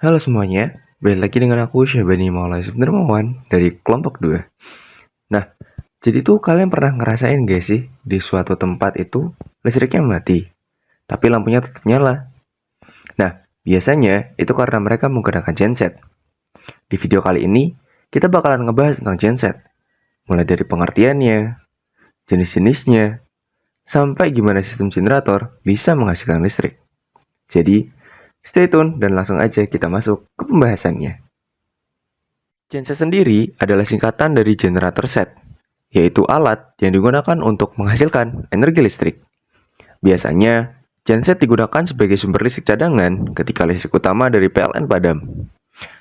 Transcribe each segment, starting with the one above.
Halo semuanya, balik lagi dengan aku Syabani Maulana Darmawan dari kelompok 2. Nah, jadi tuh kalian pernah ngerasain gak sih di suatu tempat itu listriknya mati, tapi lampunya tetap nyala? Nah, biasanya itu karena mereka menggunakan genset. Di video kali ini, kita bakalan ngebahas tentang genset, mulai dari pengertiannya, jenis-jenisnya, sampai gimana sistem generator bisa menghasilkan listrik. Jadi, stay tune dan langsung aja kita masuk ke pembahasannya. Genset sendiri adalah singkatan dari generator set, yaitu alat yang digunakan untuk menghasilkan energi listrik. Biasanya, genset digunakan sebagai sumber listrik cadangan ketika listrik utama dari PLN padam.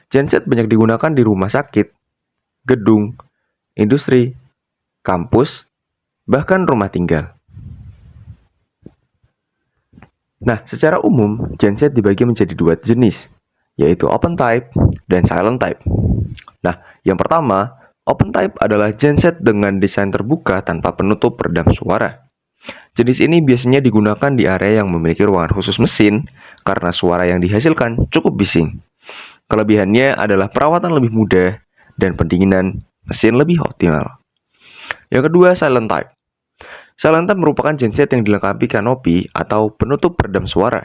Genset banyak digunakan di rumah sakit, gedung, industri, kampus, bahkan rumah tinggal. Nah, secara umum, genset dibagi menjadi dua jenis, yaitu open type dan silent type. Nah, yang pertama, open type adalah genset dengan desain terbuka tanpa penutup peredam suara. Jenis ini biasanya digunakan di area yang memiliki ruangan khusus mesin karena suara yang dihasilkan cukup bising. Kelebihannya adalah perawatan lebih mudah dan pendinginan mesin lebih optimal. Yang kedua, silent type. Silent type merupakan genset yang dilengkapi kanopi atau penutup peredam suara.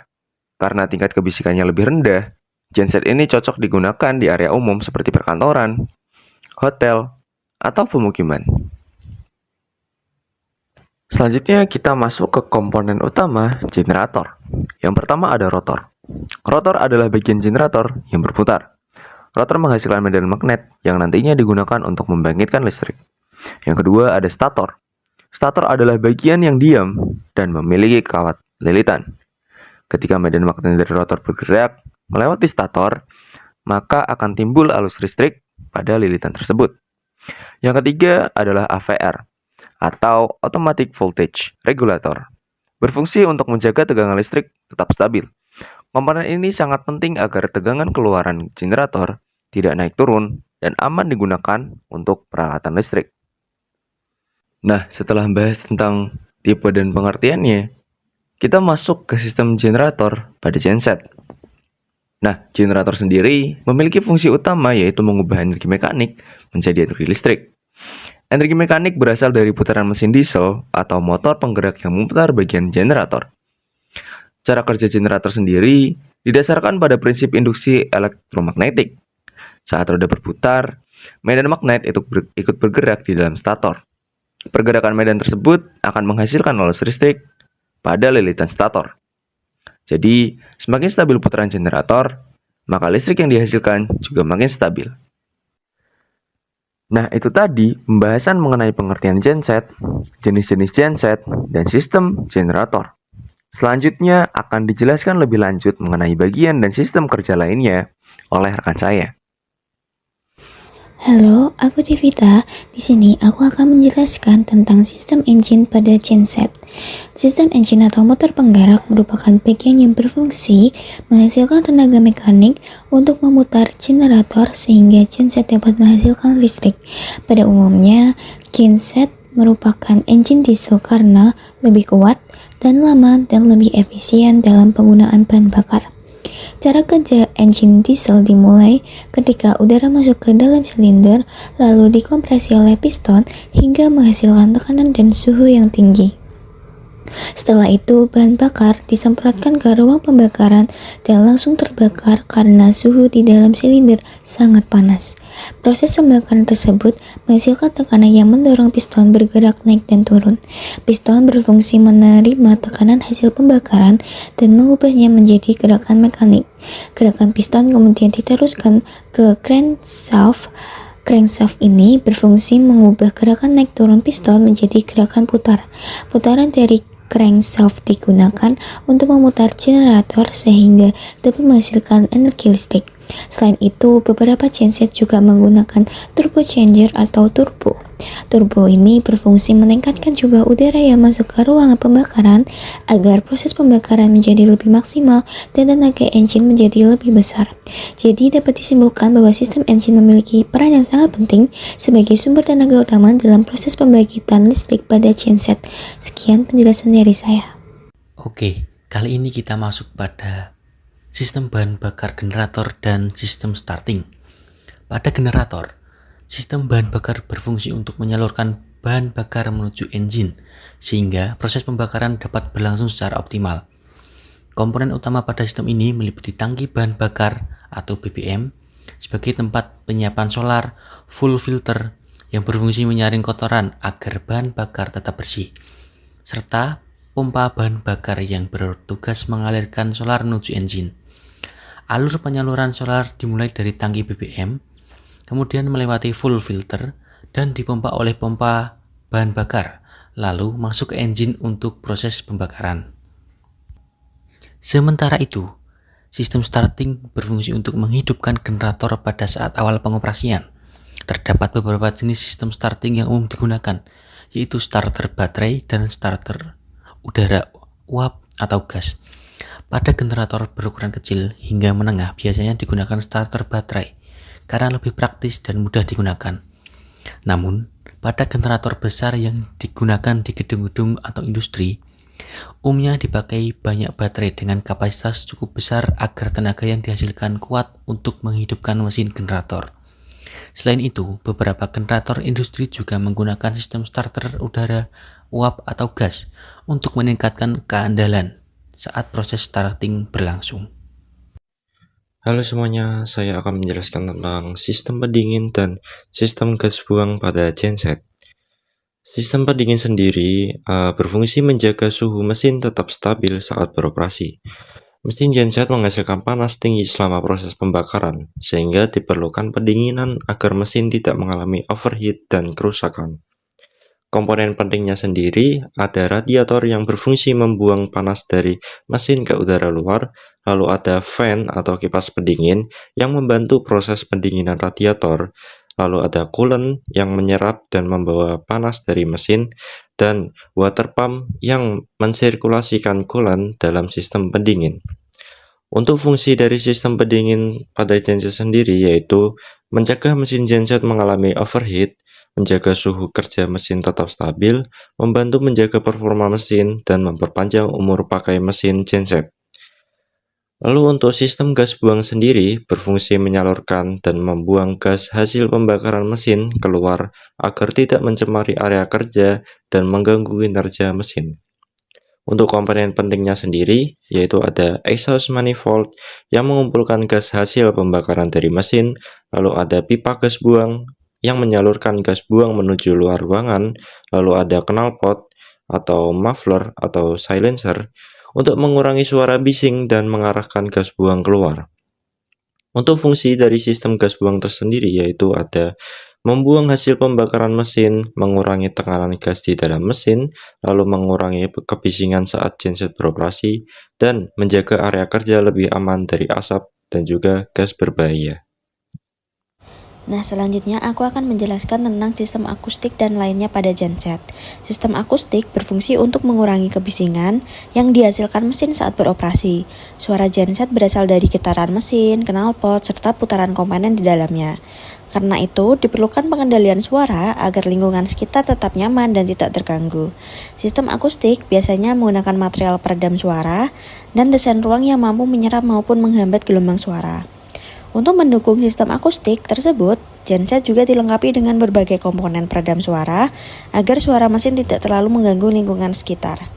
Karena tingkat kebisikannya lebih rendah, genset ini cocok digunakan di area umum seperti perkantoran, hotel, atau pemukiman. Selanjutnya kita masuk ke komponen utama generator. Yang pertama ada rotor. Rotor adalah bagian generator yang berputar. Rotor menghasilkan medan magnet yang nantinya digunakan untuk membangkitkan listrik. Yang kedua ada stator. Stator adalah bagian yang diam dan memiliki kawat lilitan. Ketika medan magnet dari rotor bergerak melewati stator, maka akan timbul arus listrik pada lilitan tersebut. Yang ketiga adalah AVR atau Automatic Voltage Regulator. Berfungsi untuk menjaga tegangan listrik tetap stabil. Komponen ini sangat penting agar tegangan keluaran generator tidak naik turun dan aman digunakan untuk peralatan listrik. Nah, setelah membahas tentang tipe dan pengertiannya, kita masuk ke sistem generator pada genset. Nah, generator sendiri memiliki fungsi utama yaitu mengubah energi mekanik menjadi energi listrik. Energi mekanik berasal dari putaran mesin diesel atau motor penggerak yang memutar bagian generator. Cara kerja generator sendiri didasarkan pada prinsip induksi elektromagnetik. Saat roda berputar, medan magnet ikut bergerak di dalam stator. Pergerakan medan tersebut akan menghasilkan arus listrik pada lilitan stator. Jadi, semakin stabil putaran generator, maka listrik yang dihasilkan juga makin stabil. Nah, itu tadi pembahasan mengenai pengertian genset, jenis-jenis genset, dan sistem generator. Selanjutnya akan dijelaskan lebih lanjut mengenai bagian dan sistem kerja lainnya oleh rekan saya. Halo, aku Devita. Di sini aku akan menjelaskan tentang sistem engine pada genset. Sistem engine atau motor penggerak merupakan bagian yang berfungsi menghasilkan tenaga mekanik untuk memutar generator sehingga genset dapat menghasilkan listrik. Pada umumnya, genset merupakan engine diesel karena lebih kuat dan lama dan lebih efisien dalam penggunaan bahan bakar. Cara kerja engine diesel dimulai ketika udara masuk ke dalam silinder, lalu dikompresi oleh piston hingga menghasilkan tekanan dan suhu yang tinggi. Setelah itu, bahan bakar disemprotkan ke ruang pembakaran dan langsung terbakar karena suhu di dalam silinder sangat panas. Proses pembakaran tersebut menghasilkan tekanan yang mendorong piston bergerak naik dan turun. Piston berfungsi menerima tekanan hasil pembakaran dan mengubahnya menjadi gerakan mekanik. Gerakan piston kemudian diteruskan ke crankshaft. Crankshaft ini berfungsi mengubah gerakan naik turun piston menjadi gerakan putar. Putaran dari crankshaft digunakan untuk memutar generator sehingga dapat menghasilkan energi listrik. Selain itu, beberapa genset juga menggunakan turbochanger atau turbo. Turbo ini berfungsi meningkatkan jumlah udara yang masuk ke ruangan pembakaran agar proses pembakaran menjadi lebih maksimal dan tenaga engine menjadi lebih besar. Jadi dapat disimpulkan bahwa sistem engine memiliki peran yang sangat penting sebagai sumber tenaga utama dalam proses pembangkitan listrik pada genset. Sekian penjelasan dari saya. Oke, kali ini kita masuk pada sistem bahan bakar generator, dan sistem starting. Pada generator, sistem bahan bakar berfungsi untuk menyalurkan bahan bakar menuju engine, sehingga proses pembakaran dapat berlangsung secara optimal. Komponen utama pada sistem ini meliputi tangki bahan bakar atau BBM sebagai tempat penyiapan solar, full filter yang berfungsi menyaring kotoran agar bahan bakar tetap bersih, serta pompa bahan bakar yang bertugas mengalirkan solar menuju engine. Alur penyaluran solar dimulai dari tangki BBM, kemudian melewati full filter dan dipompa oleh pompa bahan bakar, lalu masuk ke engine untuk proses pembakaran. Sementara itu, sistem starting berfungsi untuk menghidupkan generator pada saat awal pengoperasian. Terdapat beberapa jenis sistem starting yang umum digunakan, yaitu starter baterai dan starter udara, uap, atau gas. Pada generator berukuran kecil hingga menengah biasanya digunakan starter baterai karena lebih praktis dan mudah digunakan. Namun, pada generator besar yang digunakan di gedung-gedung atau industri, umumnya dipakai banyak baterai dengan kapasitas cukup besar agar tenaga yang dihasilkan kuat untuk menghidupkan mesin generator. Selain itu, beberapa generator industri juga menggunakan sistem starter udara, uap, atau gas untuk meningkatkan keandalan saat proses starting berlangsung. Halo semuanya, saya akan menjelaskan tentang sistem pendingin dan sistem gas buang pada genset. Sistem pendingin sendiri berfungsi menjaga suhu mesin tetap stabil saat beroperasi. Mesin genset menghasilkan panas tinggi selama proses pembakaran, sehingga diperlukan pendinginan agar mesin tidak mengalami overheat dan kerusakan. Komponen pentingnya sendiri ada radiator yang berfungsi membuang panas dari mesin ke udara luar, lalu ada fan atau kipas pendingin yang membantu proses pendinginan radiator, lalu ada coolant yang menyerap dan membawa panas dari mesin, dan water pump yang mensirkulasikan coolant dalam sistem pendingin. Untuk fungsi dari sistem pendingin pada genset sendiri yaitu mencegah mesin genset mengalami overheat, menjaga suhu kerja mesin tetap stabil, membantu menjaga performa mesin, dan memperpanjang umur pakai mesin genset. Lalu untuk sistem gas buang sendiri berfungsi menyalurkan dan membuang gas hasil pembakaran mesin keluar agar tidak mencemari area kerja dan mengganggu kinerja mesin. Untuk komponen pentingnya sendiri, yaitu ada exhaust manifold yang mengumpulkan gas hasil pembakaran dari mesin, lalu ada pipa gas buang yang menyalurkan gas buang menuju luar ruangan, lalu ada knalpot atau muffler atau silencer untuk mengurangi suara bising dan mengarahkan gas buang keluar. Untuk fungsi dari sistem gas buang tersendiri yaitu ada membuang hasil pembakaran mesin, mengurangi tekanan gas di dalam mesin, lalu mengurangi kebisingan saat genset beroperasi, dan menjaga area kerja lebih aman dari asap dan juga gas berbahaya. Nah, selanjutnya aku akan menjelaskan tentang sistem akustik dan lainnya pada genset. Sistem akustik berfungsi untuk mengurangi kebisingan yang dihasilkan mesin saat beroperasi. Suara genset berasal dari getaran mesin, knalpot, serta putaran komponen di dalamnya. Karena itu, diperlukan pengendalian suara agar lingkungan sekitar tetap nyaman dan tidak terganggu. Sistem akustik biasanya menggunakan material peredam suara dan desain ruang yang mampu menyerap maupun menghambat gelombang suara. Untuk mendukung sistem akustik tersebut, genset juga dilengkapi dengan berbagai komponen peredam suara agar suara mesin tidak terlalu mengganggu lingkungan sekitar.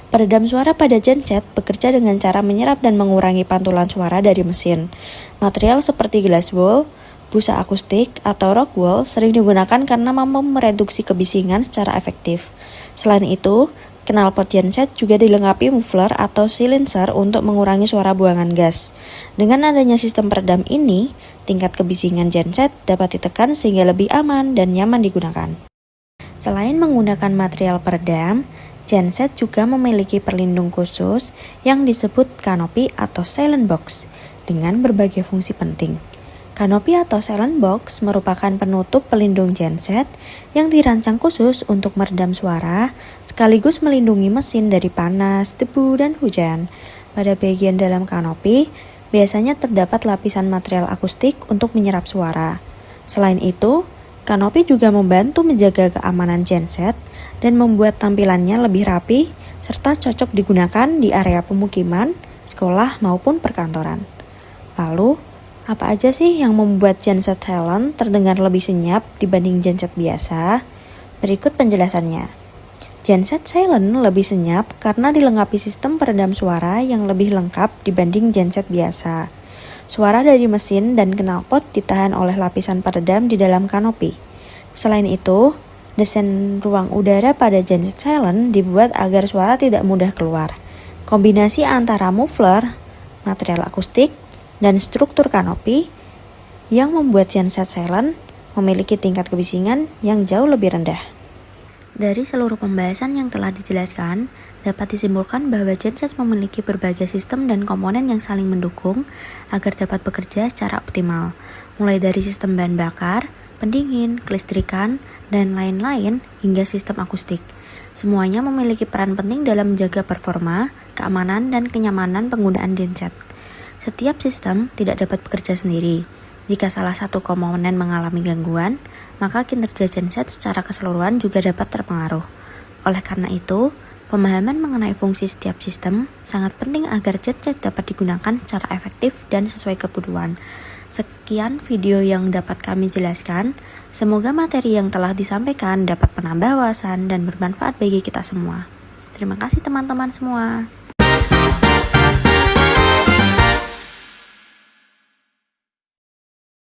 Peredam suara pada genset bekerja dengan cara menyerap dan mengurangi pantulan suara dari mesin. Material seperti glass wool, busa akustik, atau rock wool sering digunakan karena mampu mereduksi kebisingan secara efektif. Selain itu, knalpot genset juga dilengkapi muffler atau silencer untuk mengurangi suara buangan gas. Dengan adanya sistem peredam ini, tingkat kebisingan genset dapat ditekan sehingga lebih aman dan nyaman digunakan. Selain menggunakan material peredam, genset juga memiliki pelindung khusus yang disebut kanopi atau silent box dengan berbagai fungsi penting. Kanopi atau silent box merupakan penutup pelindung genset yang dirancang khusus untuk meredam suara sekaligus melindungi mesin dari panas, debu, dan hujan. Pada bagian dalam kanopi, biasanya terdapat lapisan material akustik untuk menyerap suara. Selain itu, kanopi juga membantu menjaga keamanan genset dan membuat tampilannya lebih rapi serta cocok digunakan di area pemukiman sekolah maupun perkantoran. Lalu, apa aja sih yang membuat genset silent terdengar lebih senyap dibanding genset biasa? Berikut penjelasannya. Genset silent lebih senyap karena dilengkapi sistem peredam suara yang lebih lengkap dibanding genset biasa. Suara dari mesin dan knalpot ditahan oleh lapisan peredam di dalam kanopi. Selain itu, desain ruang udara pada genset silent dibuat agar suara tidak mudah keluar. Kombinasi antara muffler, material akustik, dan struktur kanopi yang membuat genset silent memiliki tingkat kebisingan yang jauh lebih rendah. Dari seluruh pembahasan yang telah dijelaskan, dapat disimpulkan bahwa genset memiliki berbagai sistem dan komponen yang saling mendukung agar dapat bekerja secara optimal, mulai dari sistem bahan bakar, pendingin, kelistrikan, dan lain-lain hingga sistem akustik. Semuanya memiliki peran penting dalam menjaga performa, keamanan, dan kenyamanan penggunaan genset. Setiap sistem tidak dapat bekerja sendiri. Jika salah satu komponen mengalami gangguan, maka kinerja genset secara keseluruhan juga dapat terpengaruh. Oleh karena itu, pemahaman mengenai fungsi setiap sistem sangat penting agar genset dapat digunakan secara efektif dan sesuai kebutuhan. Sekian video yang dapat kami jelaskan. Semoga materi yang telah disampaikan dapat menambah wawasan dan bermanfaat bagi kita semua. Terima kasih teman-teman semua.